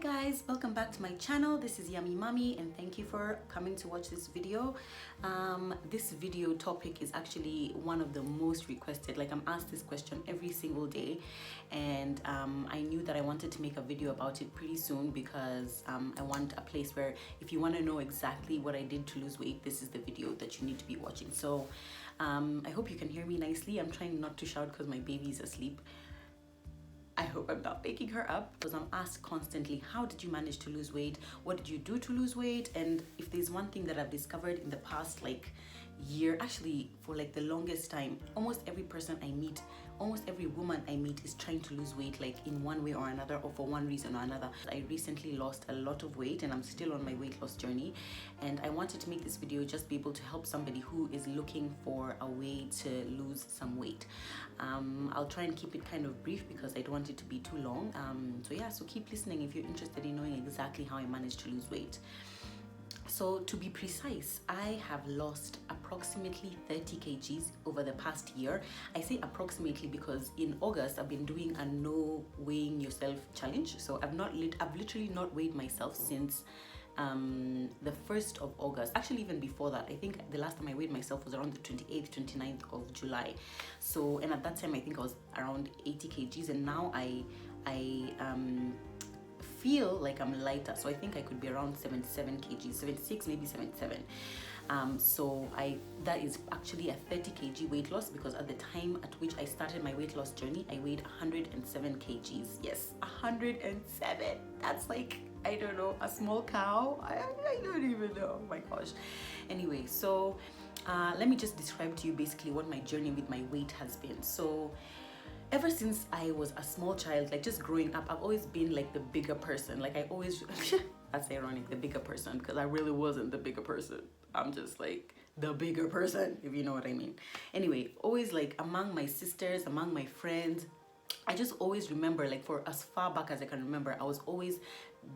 guys, welcome back to my channel. This is Yummy Mommy and thank you for coming to watch this video. This video topic is actually one of the most requested. Like, I'm asked this question every single day, and I knew that I wanted to make a video about it pretty soon because I want a place where if you want to know exactly what I did to lose weight, this is the video that you need to be watching. So I hope you can hear me nicely. I'm trying not to shout because my baby is asleep. I hope I'm not waking her up, because I'm asked constantly, how did you manage to lose weight? What did you do to lose weight? And if there's one thing that I've discovered in the past year, actually for the longest time, almost every person I meet, almost every woman I meet is trying to lose weight in one way or another, or for one reason or another. I recently lost a lot of weight and I'm still on my weight loss journey, and I wanted to make this video just be able to help somebody who is looking for a way to lose some weight. I'll try and keep it kind of brief because I don't want it to be too long. So keep listening if you're interested in knowing exactly how I managed to lose weight. So to be precise, I have lost approximately 30 kgs over the past year. I say approximately because in August I've been doing a no weighing yourself challenge. So I've literally not weighed myself since the 1st of August. Actually, even before that, I think the last time I weighed myself was around the 28th, 29th of July. So, and at that time I think I was around 80 kgs, and now I feel like I'm lighter, so I think I could be around 77 kgs, 76, maybe 77. That is actually a 30 kg weight loss, because at the time at which I started my weight loss journey, I weighed 107 kgs. Yes, 107. That's I don't know, a small cow. I don't even know. Oh my gosh. Anyway, so let me just describe to you basically what my journey with my weight has been. So ever since I was a small child, just growing up, I've always been the bigger person. I always, that's ironic, the bigger person, because I really wasn't the bigger person. I'm just the bigger person, if you know what I mean. Anyway, always among my sisters, among my friends, I just always remember, for as far back as I can remember, I was always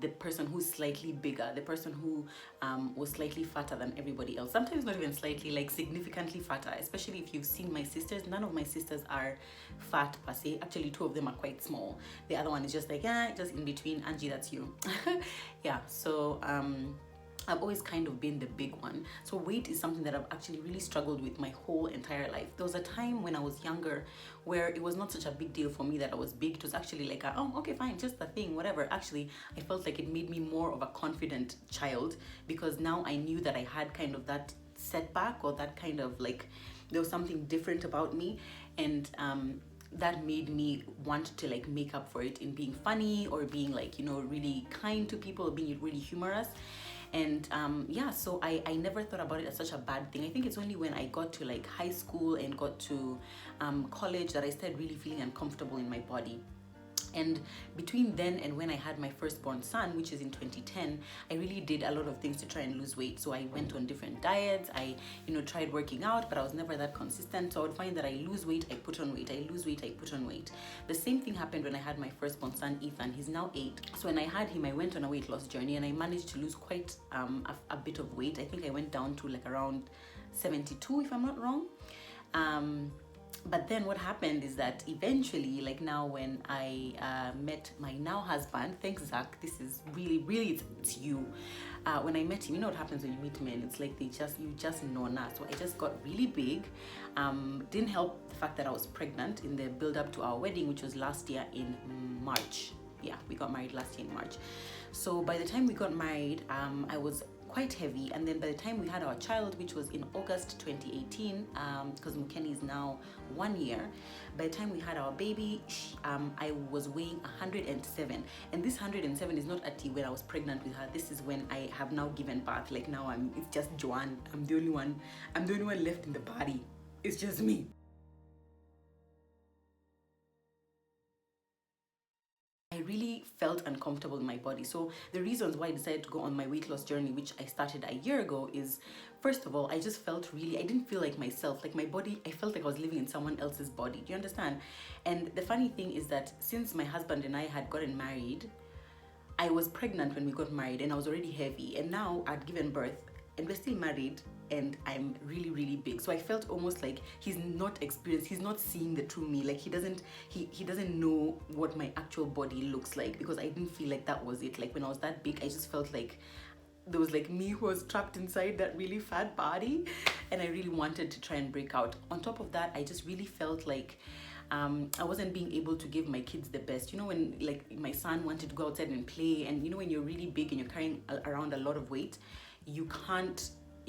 the person who's slightly bigger, the person who was slightly fatter than everybody else. Sometimes not even slightly, significantly fatter. Especially if you've seen my sisters, none of my sisters are fat per se. Actually, 2 of them are quite small. The other one is just just in between. Angie, that's you. Yeah, so I've always kind of been the big one. So weight is something that I've actually really struggled with my whole entire life. There was a time when I was younger where it was not such a big deal for me that I was big. It was actually oh, okay, fine, just a thing, whatever. Actually, I felt like it made me more of a confident child, because now I knew that I had kind of that setback, or that kind of there was something different about me, and that made me want to make up for it in being funny, or being really kind to people, or being really humorous. And so I never thought about it as such a bad thing. I think it's only when I got to high school and got to college that I started really feeling uncomfortable in my body. And between then and when I had my firstborn son, which is in 2010, I really did a lot of things to try and lose weight. So I went on different diets. I, tried working out, but I was never that consistent. So I would find that I lose weight, I put on weight, I lose weight, I put on weight. The same thing happened when I had my firstborn son, Ethan. He's now 8. So when I had him, I went on a weight loss journey, and I managed to lose quite a bit of weight. I think I went down to around 72, if I'm not wrong. But then what happened is that eventually, now when I met my now husband, thanks Zach, this is really it's you. When I met him, you know what happens when you meet men? It's you just know now. So I just got really big. Didn't help the fact that I was pregnant in the build up to our wedding, which was last year in March. Yeah, we got married last year in March. So by the time we got married, I was quite heavy, and then by the time we had our child, which was in August 2018, because Mukeni is now 1 year, by the time we had our baby, I was weighing 107, and this 107 is not at when I was pregnant with her. This is when I have now given birth. Now it's just Joanne. I'm the only one left in the body. It's just me. I really felt uncomfortable in my body. So the reasons why I decided to go on my weight loss journey, which I started a year ago, is first of all, I just felt I didn't feel like myself. My body, I felt like I was living in someone else's body. Do you understand? And the funny thing is that since my husband and I had gotten married, I was pregnant when we got married, and I was already heavy, and now I'd given birth. and we're still married, and I'm really, really big. So I felt almost like he's not experienced, he's not seeing the true me. Like he doesn't know what my actual body looks like, because I didn't feel like that was it. Like when I was that big, I just felt like there was like me who was trapped inside that really fat body, and I really wanted to try and break out. On top of that, I just really felt like I wasn't being able to give my kids the best. You know, when like my son wanted to go outside and play, and you know, when you're really big and you're carrying around a lot of weight, you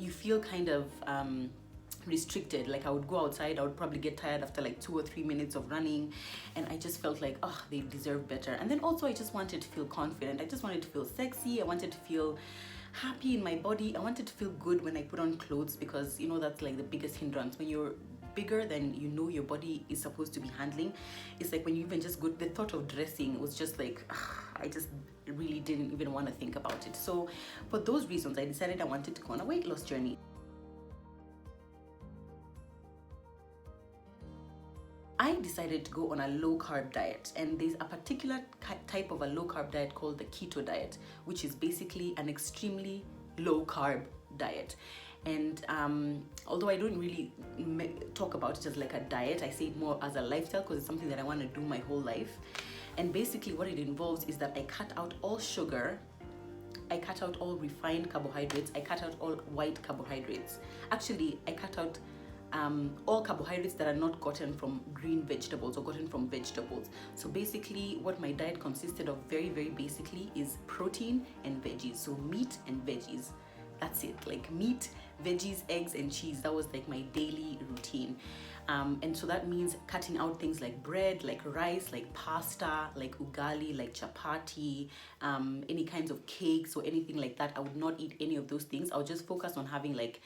feel kind of restricted. Like I would go outside, I would probably get tired after like 2 or 3 minutes of running, and I just felt like, oh, they deserve better. And then also I just wanted to feel confident, I just wanted to feel sexy, I wanted to feel happy in my body, I wanted to feel good when I put on clothes, because you know, that's like the biggest hindrance when you're bigger than you know your body is supposed to be handling. It's like when you even just go, the thought of dressing was just like, I just really didn't even want to think about it. So for those reasons, I decided I wanted to go on a weight loss journey. I decided to go on a low carb diet, and there's a particular type of a low carb diet called the keto diet, which is basically an extremely low carb diet. And although I don't really talk about it as like a diet, I say it more as a lifestyle, because it's something that I want to do my whole life. And basically what it involves is that I cut out all sugar, I cut out all refined carbohydrates, I cut out all white carbohydrates. Actually, I cut out all carbohydrates that are not gotten from green vegetables or gotten from vegetables. So basically what my diet consisted of, very, very basically, is protein and veggies. So meat and veggies. That's it. Like meat, veggies, eggs, and cheese. That was like my daily routine. And so that means cutting out things like bread, like rice, like pasta, like ugali, like chapati, any kinds of cakes or anything like that. I would not eat any of those things. I would just focus on having like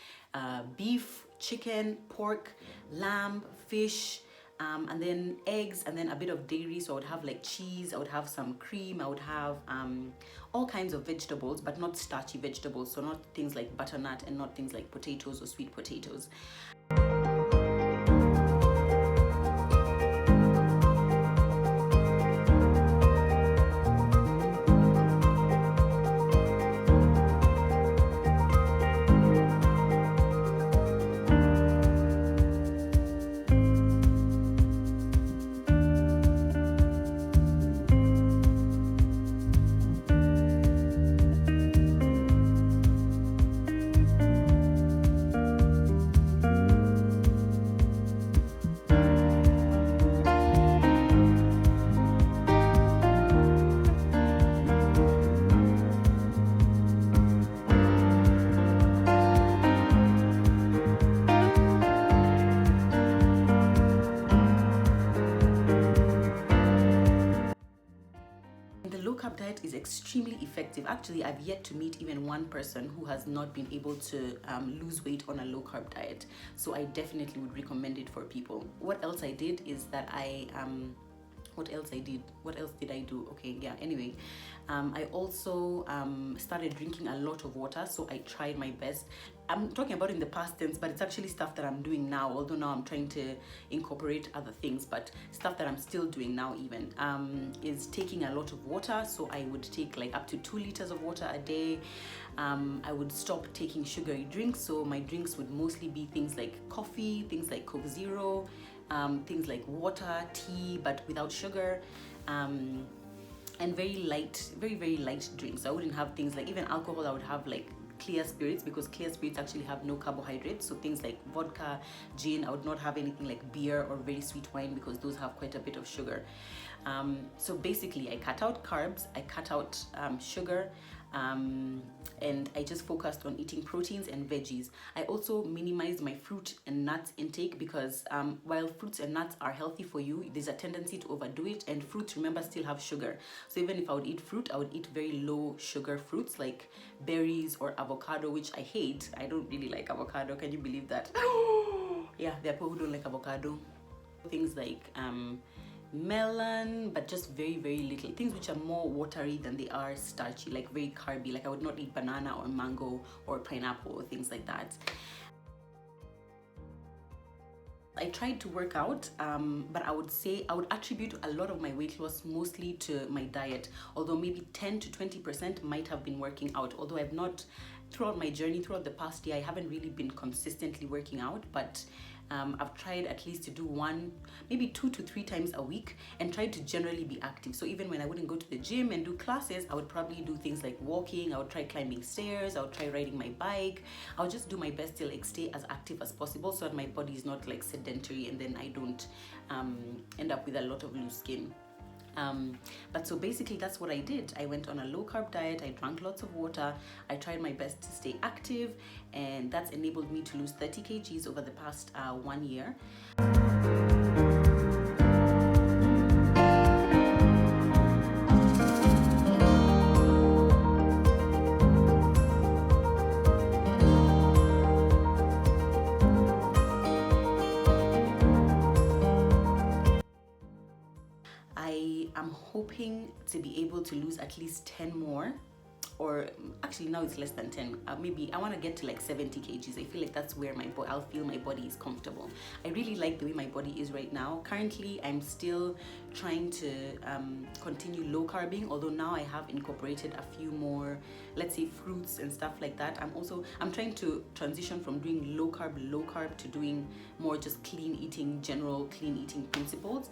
beef, chicken, pork, lamb, fish, and then eggs, and then a bit of dairy. So I would have like cheese, I would have some cream, I would have all kinds of vegetables, but not starchy vegetables. So not things like butternut, and not things like potatoes or sweet potatoes. Low-carb diet is extremely effective. Actually, I've yet to meet even one person who has not been able to lose weight on a low-carb diet. So I definitely would recommend it for people. What else I did is that what else did I do? Okay, yeah, anyway, I also started drinking a lot of water. So I tried my best. I'm talking about in the past tense, but it's actually stuff that I'm doing now, although now I'm trying to incorporate other things. But stuff that I'm still doing now even is taking a lot of water. So I would take like up to 2 liters of water a day. I would stop taking sugary drinks. So my drinks would mostly be things like coffee, things like Coke Zero, things like water, tea, but without sugar, and very light, very, very light drinks. I wouldn't have things like, even alcohol, I would have like clear spirits, because clear spirits actually have no carbohydrates. So things like vodka, gin. I would not have anything like beer or very sweet wine, because those have quite a bit of sugar. So basically I cut out carbs, I cut out sugar, and I just focused on eating proteins and veggies. I also minimized my fruit and nuts intake, because while fruits and nuts are healthy for you, there's a tendency to overdo it, and fruits, remember, still have sugar. So even if I would eat fruit, I would eat very low sugar fruits like berries or avocado, which I hate. I don't really like avocado. Can you believe that? Yeah, there are people who don't like avocado. Things like melon, but just very, very little. Things which are more watery than they are starchy, like very carby. Like I would not eat banana or mango or pineapple or things like that. I tried to work out, but I would say I would attribute a lot of my weight loss mostly to my diet, although maybe 10 to 20% might have been working out, although I've not throughout my journey, throughout the past year, I haven't really been consistently working out, but I've tried at least to do one, maybe 2 to 3 times a week, and tried to generally be active. So even when I wouldn't go to the gym and do classes, I would probably do things like walking, I would try climbing stairs, I would try riding my bike. I would just do my best to like stay as active as possible so that my body is not like sedentary, and then I don't end up with a lot of loose skin. But so basically that's what I did. I went on a low carb diet, I drank lots of water, I tried my best to stay active, and that's enabled me to lose 30 kgs over the past 1 year. I'm hoping to be able to lose at least 10 more, or actually now it's less than 10. Maybe I want to get to like 70 kgs. I feel like that's where I'll feel my body is comfortable. I really like the way my body is right now. Currently, I'm still trying to continue low carbing, although now I have incorporated a few more, let's say, fruits and stuff like that. I'm trying to transition from doing low carb to doing more just clean eating, general clean eating principles.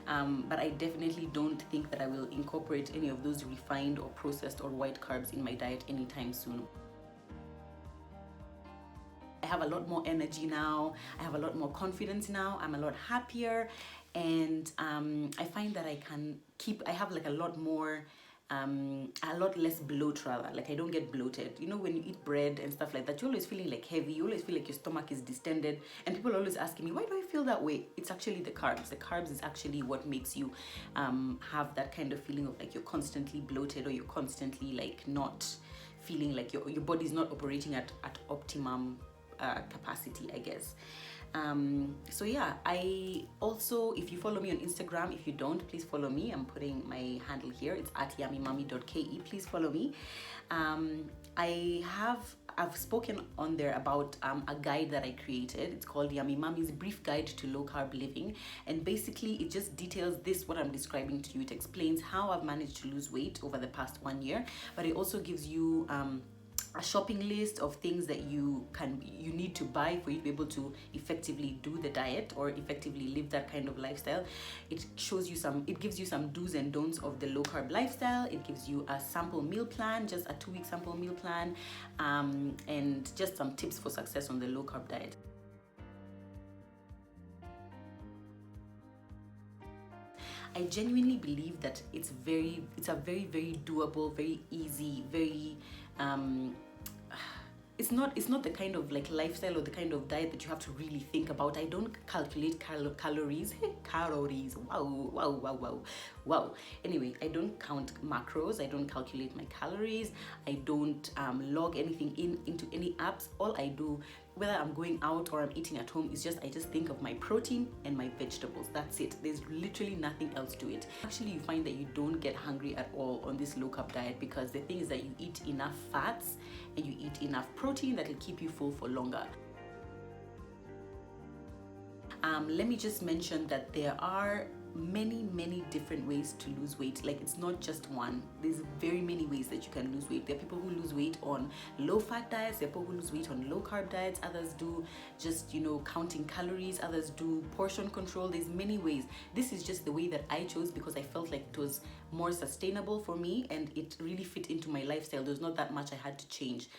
But I definitely don't think that I will incorporate any of those refined or processed or white carbs in my diet anytime soon. I have a lot more energy now, I have a lot more confidence now, I'm a lot happier, and I find that I have like a lot less bloat rather. Like I don't get bloated. You know, when you eat bread and stuff like that, you're always feeling like heavy, you always feel like your stomach is distended, and people are always asking me, why do I feel that way? It's actually the carbs. The carbs is actually what makes you have that kind of feeling of like you're constantly bloated, or you're constantly like not feeling like your body's not operating at optimum capacity, I guess. So yeah, I also, if you follow me on Instagram, if you don't, please follow me. I'm putting my handle here. It's at yummymummy.ke. Please follow me. I've spoken on there about a guide that I created. It's called Yummy Mummy's Brief Guide to Low Carb Living, and basically it just details what I'm describing to you. It explains how I've managed to lose weight over the past 1 year, but it also gives you a shopping list of things that you need to buy for you to be able to effectively do the diet or effectively live that kind of lifestyle. It gives you some do's and don'ts of the low carb lifestyle. It gives you a sample meal plan, just a 2-week sample meal plan, and just some tips for success on the low carb diet. I genuinely believe that it's a very, very doable, very easy, very it's not the kind of like lifestyle or the kind of diet that you have to really think about. I don't calculate calories. Wow. Anyway, I don't count macros. I don't calculate my calories. I don't log anything into any apps. All I do, whether I'm going out or I'm eating at home, is I just think of my protein and my vegetables. That's it. There's literally nothing else to it. Actually, you find that you don't get hungry at all on this low carb diet, because the thing is that you eat enough fats and you eat enough protein that will keep you full for longer. Let me just mention that there are many different ways to lose weight. Like, it's not just one. There's very many ways that you can lose weight. There are people who lose weight on low fat diets, there are people who lose weight on low carb diets, others do just counting calories, others do portion control. There's many ways. This is just the way that I chose because I felt like it was more sustainable for me and it really fit into my lifestyle. There's not that much I had to change.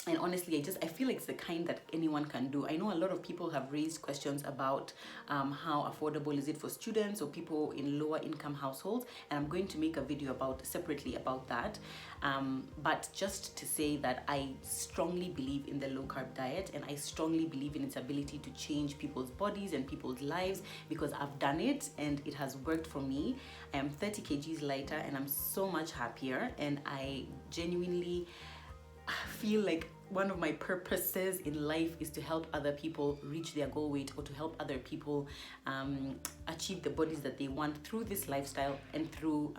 And honestly, I feel like it's the kind that anyone can do. I know a lot of people have raised questions about how affordable is it for students or people in lower income households, and I'm going to make a video separately about that. But just to say that I strongly believe in the low carb diet, and I strongly believe in its ability to change people's bodies and people's lives, because I've done it and it has worked for me. I am 30 kgs lighter and I'm so much happier, and I genuinely feel like one of my purposes in life is to help other people reach their goal weight, or to help other people achieve the bodies that they want through this lifestyle, and through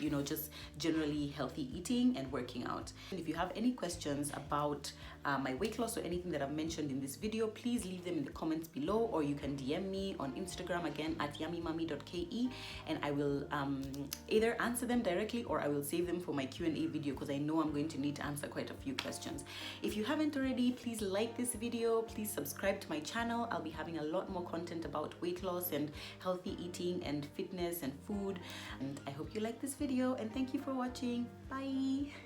you know, just generally healthy eating and working out. And if you have any questions about my weight loss or anything that I've mentioned in this video, please leave them in the comments below, or you can DM me on Instagram again at yummymummy.ke, and I will either answer them directly, or I will save them for my Q&A video, because I know I'm going to need to answer quite a few questions. If you haven't already, please like this video, please subscribe to my channel. I'll be having a lot more content about weight loss and healthy eating and fitness and food. And I hope you like this video, and thank you for watching. Bye.